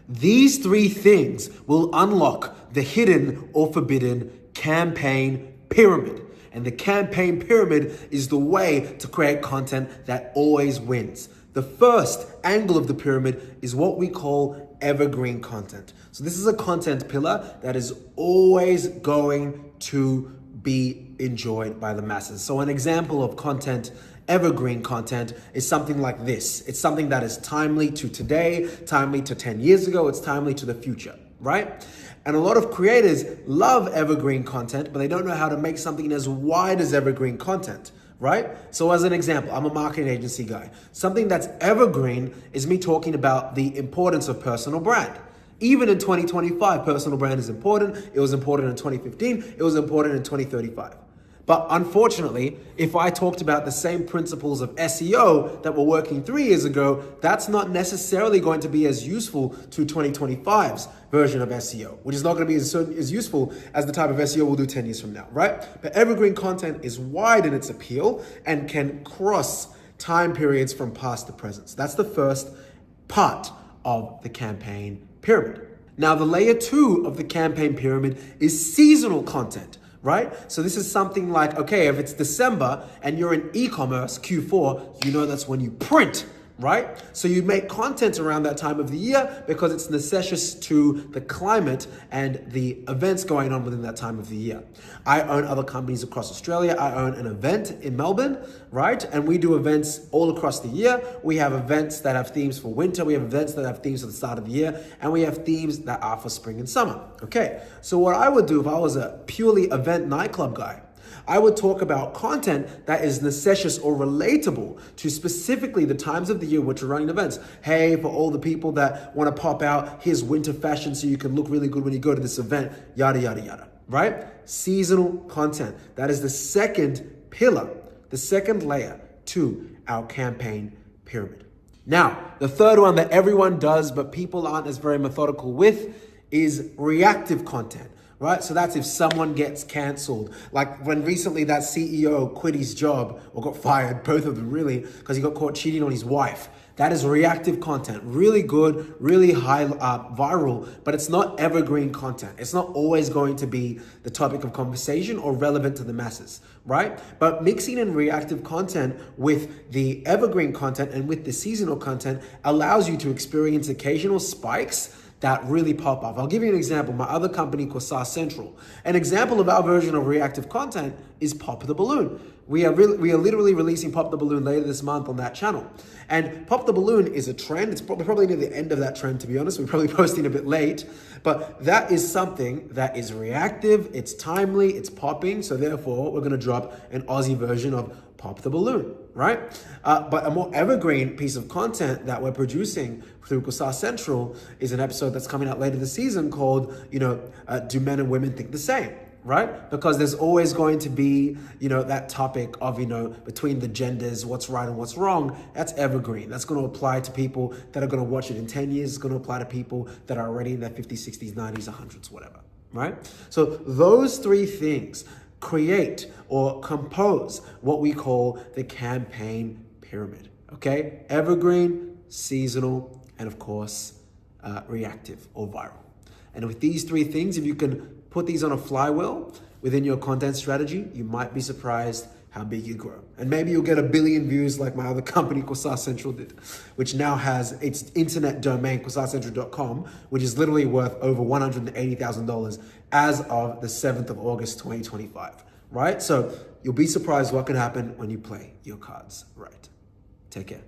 These three things will unlock the hidden or forbidden campaign pyramid. And the campaign pyramid is the way to create content that always wins. The first angle of the pyramid is what we call evergreen content. So this is a content pillar that is always going to be enjoyed by the masses. So an example of evergreen content is something like this. It's something that is timely to today, timely to 10 years ago, it's timely to the future, right? And a lot of creators love evergreen content, but they don't know how to make something as wide as evergreen content, right? So as an example, I'm a marketing agency guy. Something that's evergreen is me talking about the importance of personal brand. Even in 2025, personal brand is important. It was important in 2015. It was important in 2035. But unfortunately, if I talked about the same principles of SEO that were working 3 years ago, that's not necessarily going to be as useful to 2025's version of SEO, which is not going to be as useful as the type of SEO we'll do 10 years from now, right? But evergreen content is wide in its appeal and can cross time periods from past to present. So that's the first part of the campaign pyramid. Now, the layer 2 of the campaign pyramid is seasonal content. Right? So this is something like, okay, if it's December and you're in e-commerce, Q4, you know that's when you print, right? So you make content around that time of the year because it's necessitous to the climate and the events going on within that time of the year. I own other companies across Australia. I own an event in Melbourne, right? And we do events all across the year. We have events that have themes for winter. We have events that have themes for the start of the year. And we have themes that are for spring and summer. Okay, so what I would do if I was a purely event nightclub guy, I would talk about content that is necessitous or relatable to specifically the times of the year which are running events. Hey, for all the people that want to pop out, here's winter fashion so you can look really good when you go to this event, yada, yada, yada, right? Seasonal content. That is the second pillar, the second layer to our campaign pyramid. Now, the third one that everyone does, but people aren't as very methodical with, is reactive content. Right? So that's if someone gets canceled. Like when recently that CEO quit his job or got fired, both of them really, because he got caught cheating on his wife. That is reactive content. Really good, really high viral, but it's not evergreen content. It's not always going to be the topic of conversation or relevant to the masses, right? But mixing in reactive content with the evergreen content and with the seasonal content allows you to experience occasional spikes that really pop off. I'll give you an example. My other company, Skool Central. An example of our version of reactive content is Pop the Balloon. We are literally releasing Pop the Balloon later this month on that channel. And Pop the Balloon is a trend. It's probably near the end of that trend, to be honest. We're probably posting a bit late. But that is something that is reactive, it's timely, it's popping. So therefore, we're going to drop an Aussie version of Pop the Balloon, right? But a more evergreen piece of content that we're producing through Skool Central is an episode that's coming out later this season called, Do Men and Women Think the Same? Right? Because there's always going to be, that topic of, between the genders, what's right and what's wrong. That's evergreen. That's going to apply to people that are going to watch it in 10 years. It's going to apply to people that are already in their 50s, 60s, 90s, 100s, whatever, right? So those three things create or compose what we call the campaign pyramid, okay? Evergreen, seasonal, and of course, reactive or viral. And with these three things, if you can put these on a flywheel within your content strategy, you might be surprised how big you grow. And maybe you'll get 1 billion views like my other company, Skool Central did, which now has its internet domain, skoolcentral.com, which is literally worth over $180,000 as of the 7th of August, 2025, right? So you'll be surprised what can happen when you play your cards right. Take care.